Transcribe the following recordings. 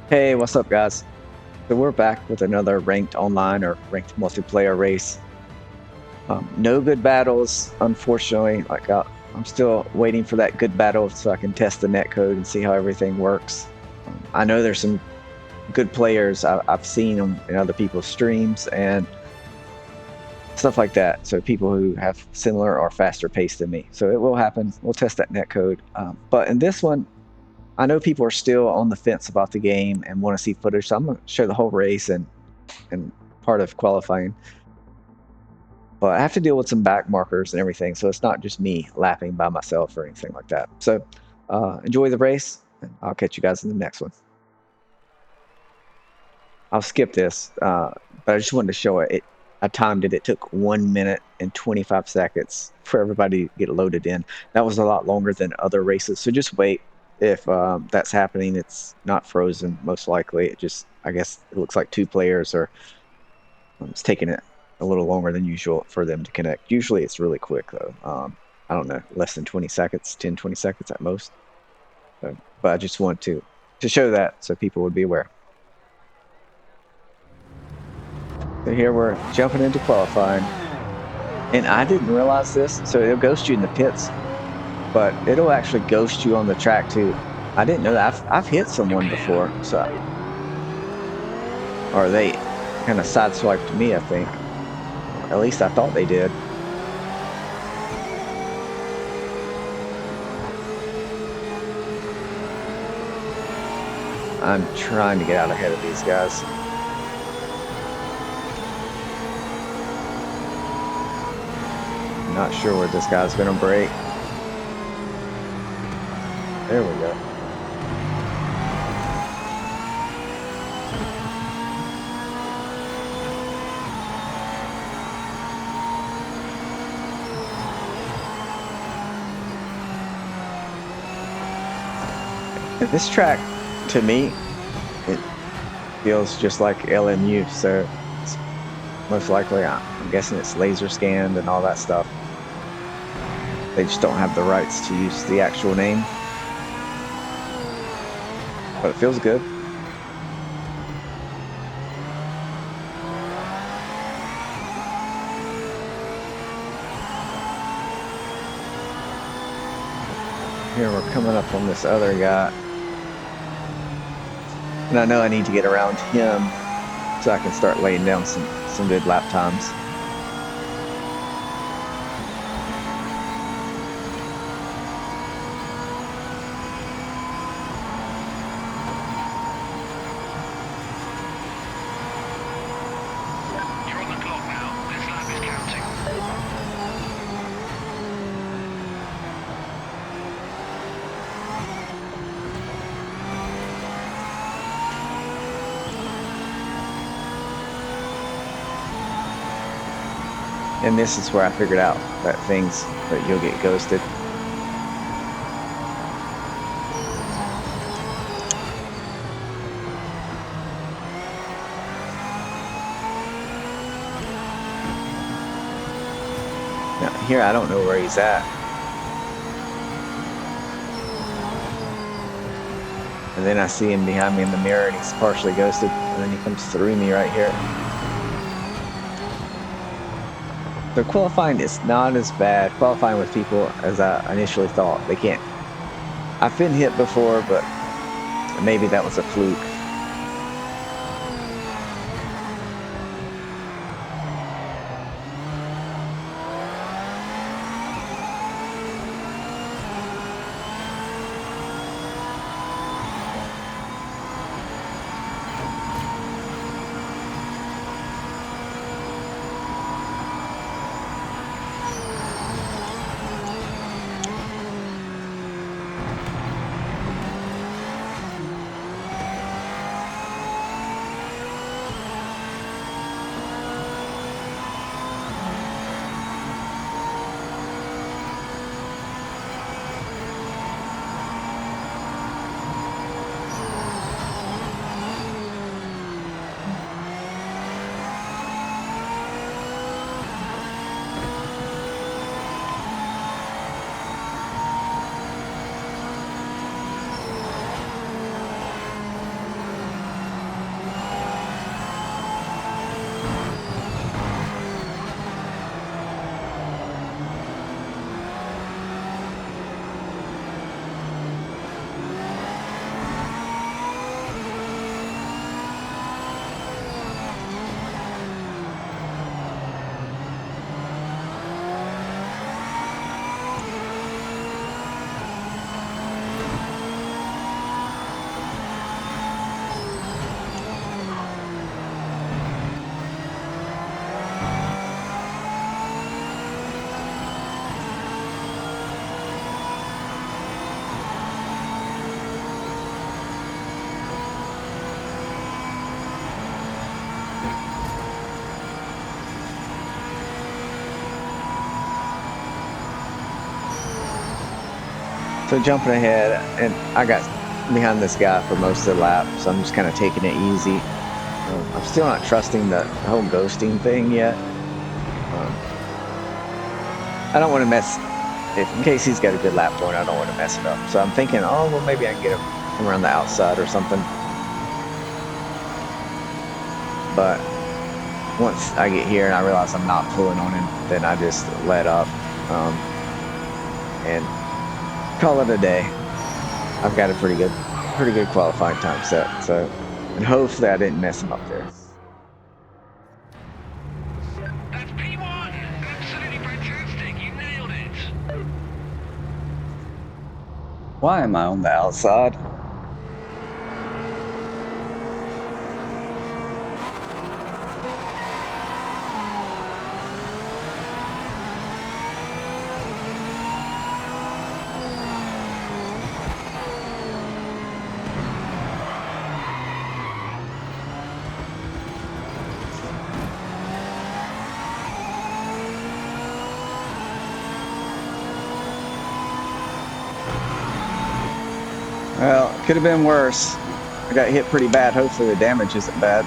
Hey, what's up, guys? So we're back with another ranked online or ranked multiplayer race. No good battles, unfortunately. I'm still waiting for that good battle so I can test the netcode and see how everything works. I know there's some good players. I've seen them in other people's streams and stuff like that. So people who have similar or faster pace than me. So it will happen. We'll test that netcode. But in this one, I know people are still on the fence about the game and want to see footage. So I'm going to show the whole race and part of qualifying. But I have to deal with some back markers and everything, so it's not just me lapping by myself or anything like that. So enjoy the race, and I'll catch you guys in the next one. I'll skip this, but I just wanted to show it. I timed it. It took 1 minute and 25 seconds for everybody to get loaded in. That was a lot longer than other races, so just wait. If that's happening, it's not frozen, most likely. I guess it looks like two players are it's taking it a little longer than usual for them to connect. Usually it's really quick though. I don't know, less than 20 seconds, 10, 20 seconds at most. So, but I just want to show that so people would be aware. So here we're jumping into qualifying. And I didn't realize this, so it'll ghost you in the pits, but it'll actually ghost you on the track too. I didn't know that. I've hit someone before, so or they kind of sideswiped me, I think. At least I thought they did. I'm trying to get out ahead of these guys. Not sure where this guy's gonna break. There we go. This track, to me, it feels just like LMU, so it's most likely, I'm guessing it's laser scanned and all that stuff. They just don't have the rights to use the actual name. But it feels good. Here we're coming up on this other guy. And I know I need to get around him so I can start laying down some good lap times. And this is where I figured out that you'll get ghosted. Now here I don't know where he's at. And then I see him behind me in the mirror and he's partially ghosted, and then he comes through me right here. So qualifying is not as bad, qualifying with people, as I initially thought. They can't. I've been hit before, but maybe that was a fluke. So jumping ahead, and I got behind this guy for most of the lap, so I'm just kind of taking it easy. I'm still not trusting the whole ghosting thing yet. I don't want to mess, if in case he's got a good lap point, I don't want to mess it up. So I'm thinking, oh, well, maybe I can get him from around the outside or something. But once I get here and I realize I'm not pulling on him, then I just let up and call it a day. I've got a pretty good qualifying time set. So, and hopefully I didn't mess him up there. That's P1! Absolutely fantastic! You nailed it! Why am I on the outside? Well, it could have been worse. I got hit pretty bad. Hopefully the damage isn't bad.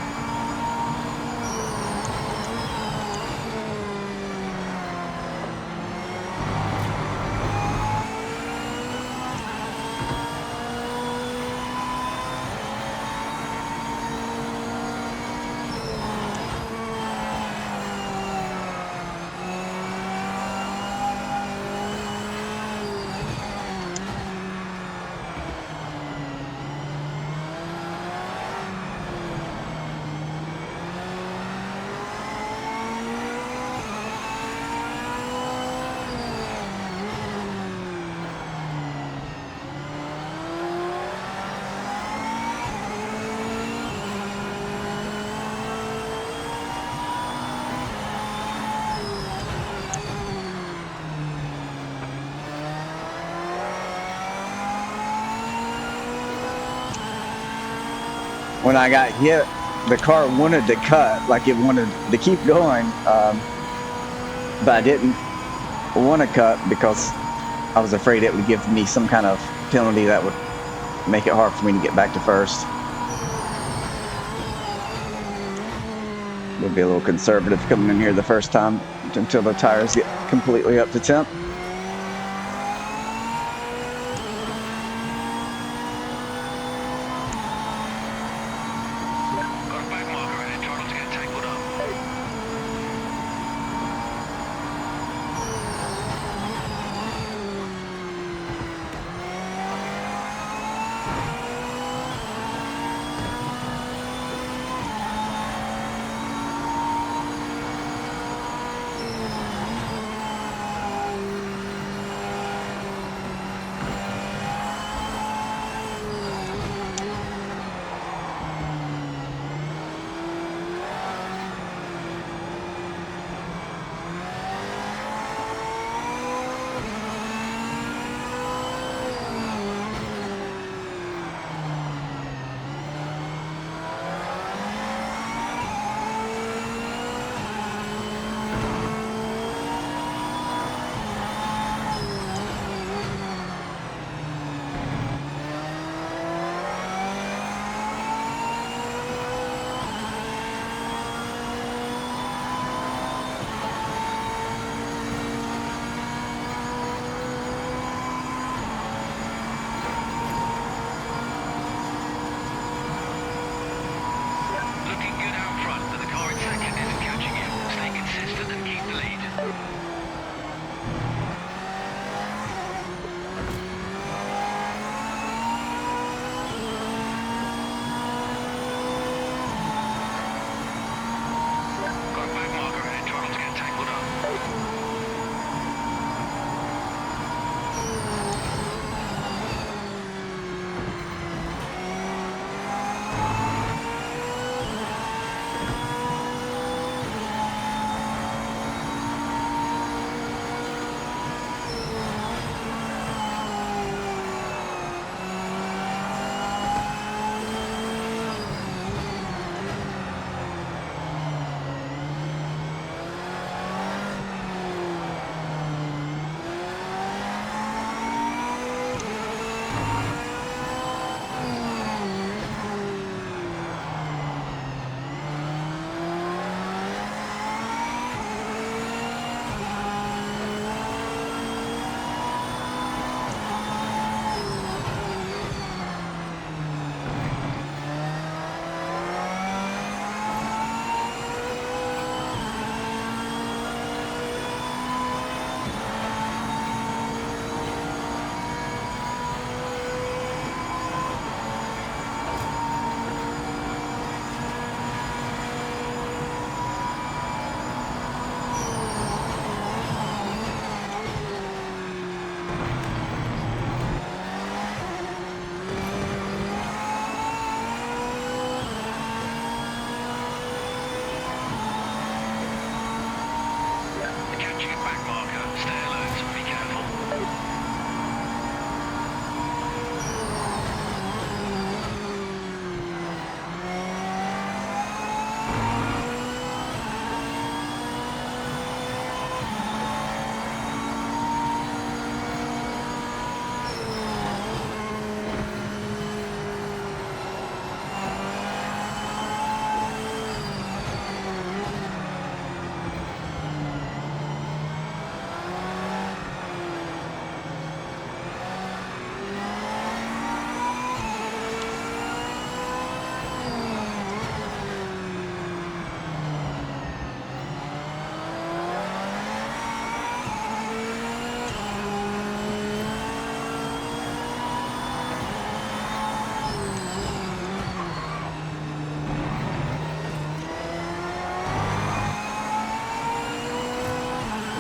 When I got hit, the car wanted to cut, like it wanted to keep going, but I didn't want to cut because I was afraid it would give me some kind of penalty that would make it hard for me to get back to first. We'll be a little conservative coming in here the first time until the tires get completely up to temp. Got a back marker in it, try not to get tangled up.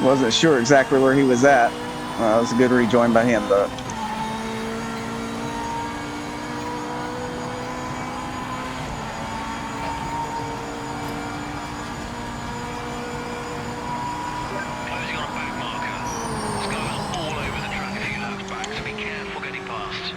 Wasn't sure exactly where he was at. It was a good rejoin by him, though. Closing on a back marker. This guy was all over the track a few laps back, so be careful getting past.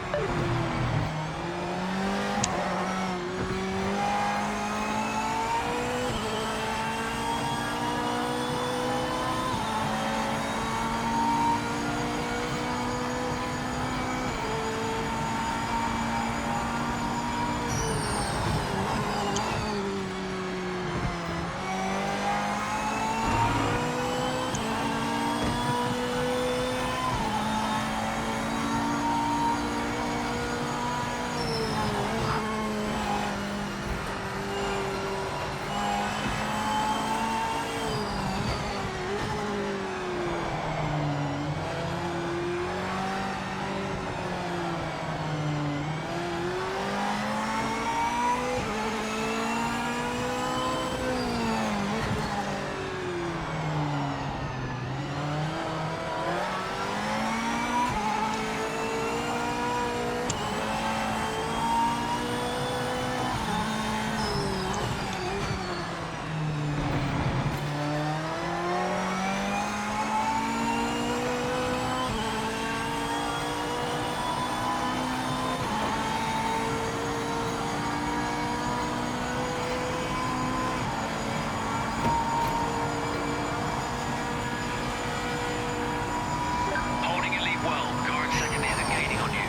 Holding your lead well. Current second is gaining on you.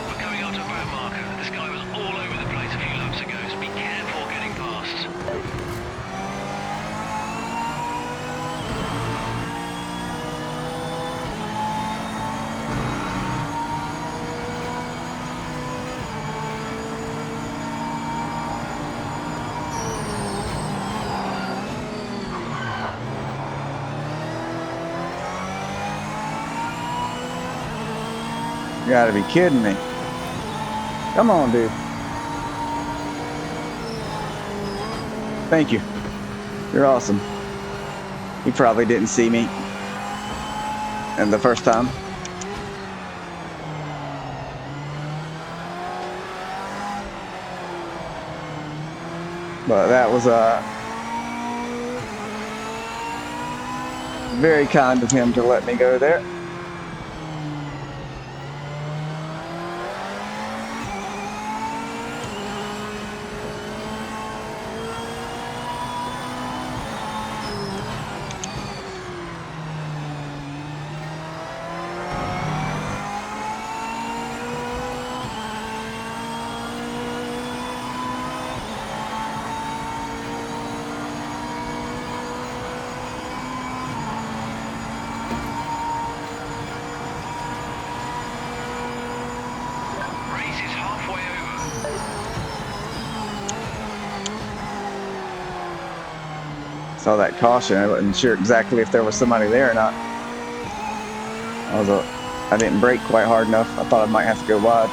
We're coming out to a back marker. This guy was all over the place a few laps ago, so be careful getting past. You gotta be kidding me. Come on, dude. Thank you. You're awesome. He probably didn't see me. And the first time. But that was very kind of him to let me go there. Race is halfway over. Saw that caution. I wasn't sure exactly if there was somebody there or not. I didn't brake quite hard enough. I thought I might have to go wide.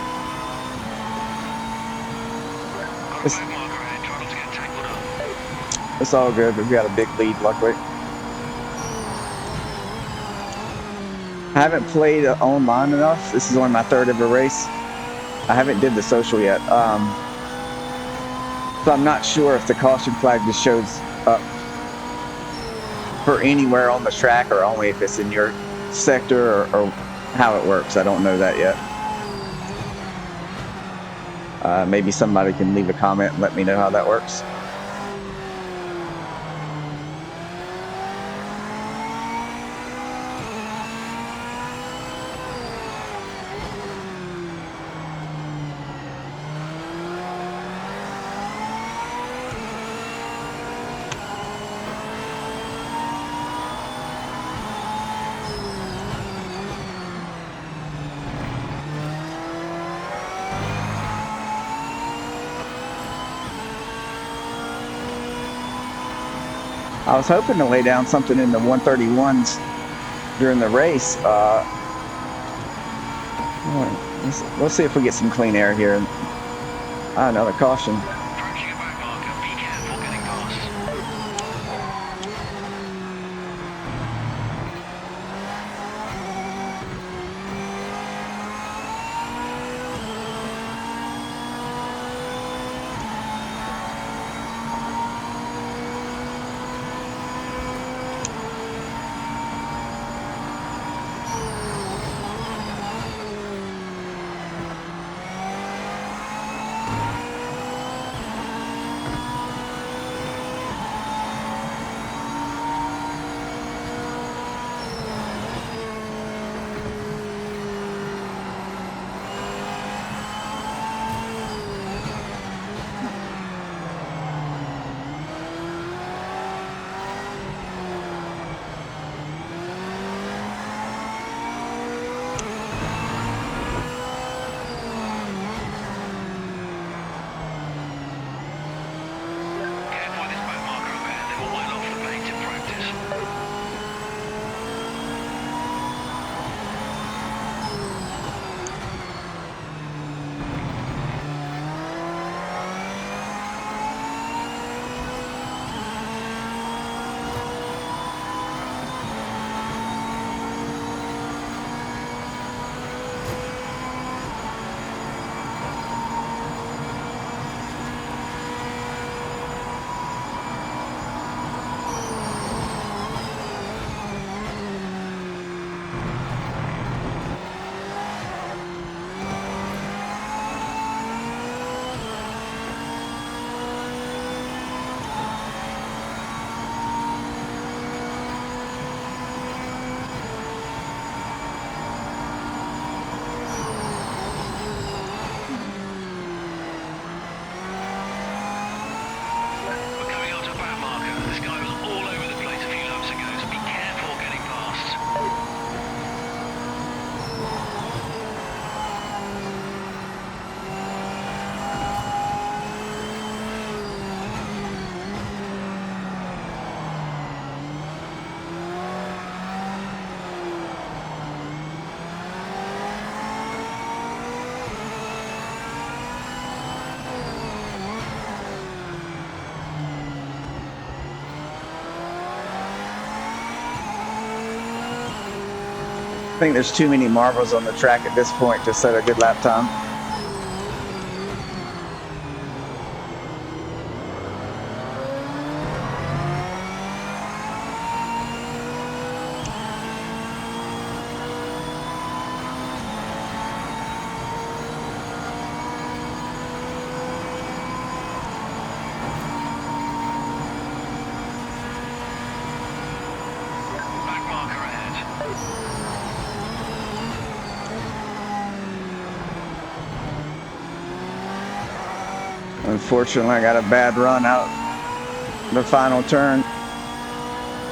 Got a It's, back marker ahead. Try not to get tangled up. it's all good, but we got a big lead, luckily. I haven't played online enough. This is only my third ever race. I haven't did the social yet. So I'm not sure if the caution flag just shows up for anywhere on the track or only if it's in your sector or how it works. I don't know that yet. Maybe somebody can leave a comment and let me know how that works. I was hoping to lay down something in the 131s during the race. Let's see if we get some clean air here. Another caution. Approaching a back marker. Be careful getting past. think there's too many marbles on the track at this point to set a good lap time. Back marker ahead. Unfortunately, I got a bad run out the final turn,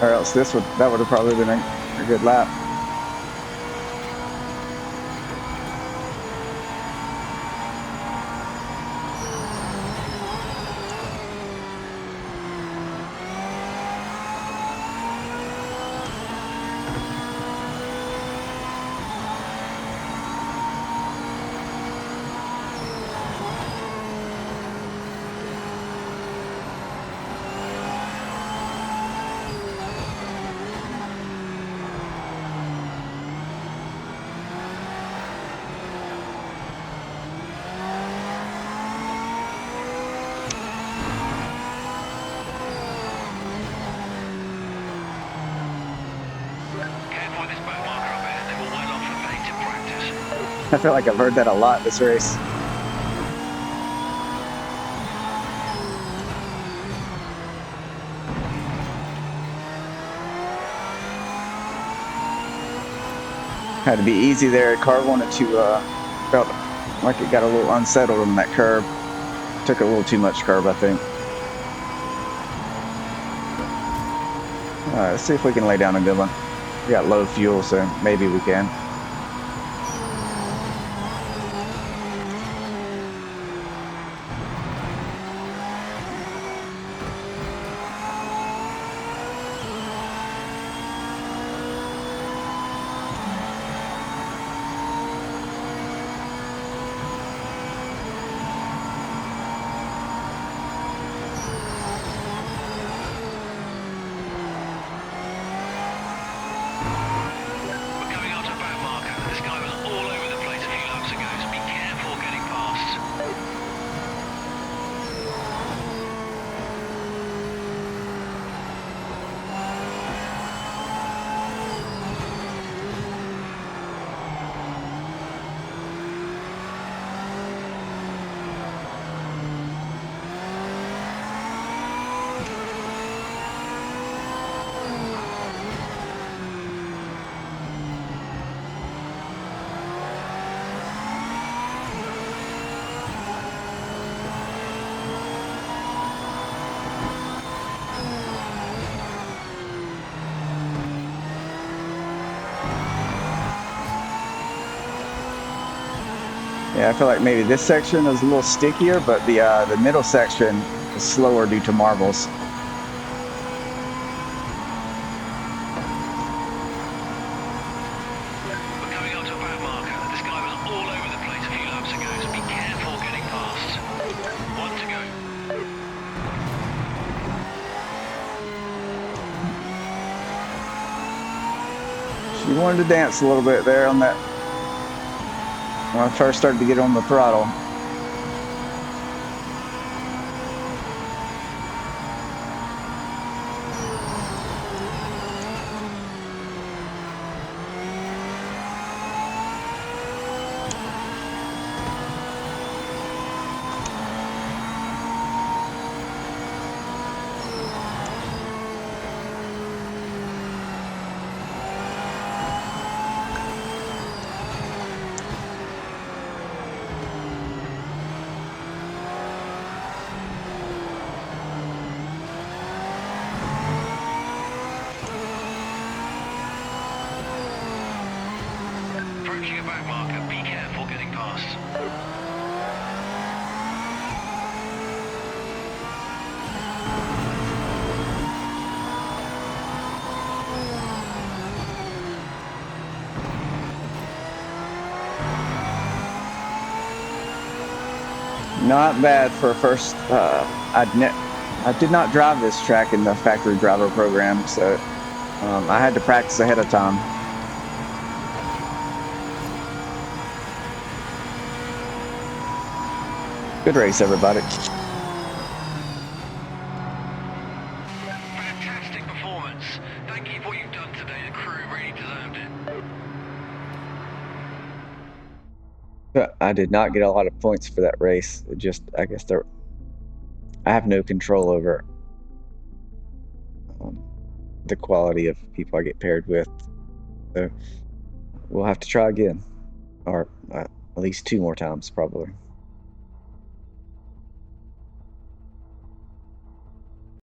or else that would have probably been a good lap. Careful with this back marker up ahead. They will well off the paint in practice. I feel like I've heard that a lot this race. Had to be easy there. Car wanted to, felt like it got a little unsettled on that curb. Took a little too much curb, I think. All right, let's see if we can lay down a good one. We got low fuel, so maybe we can. We're coming out to back marker. This guy was all over the place a few laps ago, so be careful getting past. Yeah, I feel like maybe this section is a little stickier, but the middle section is slower due to marbles. We're coming out to back marker. This guy was all over the place a few laps ago, so be careful getting past. One to go. She wanted to dance a little bit there on that when I first started to get on the throttle. Approaching a back marker. Be careful getting past. Not bad for a first. I did not drive this track in the factory driver program, so I had to practice ahead of time. Good race, everybody. Fantastic performance. Thank you for what you've done today. The crew really deserved it. I did not get a lot of points for that race. It just, I guess I have no control over the quality of people I get paired with. So we'll have to try again, or at least 2 more times probably.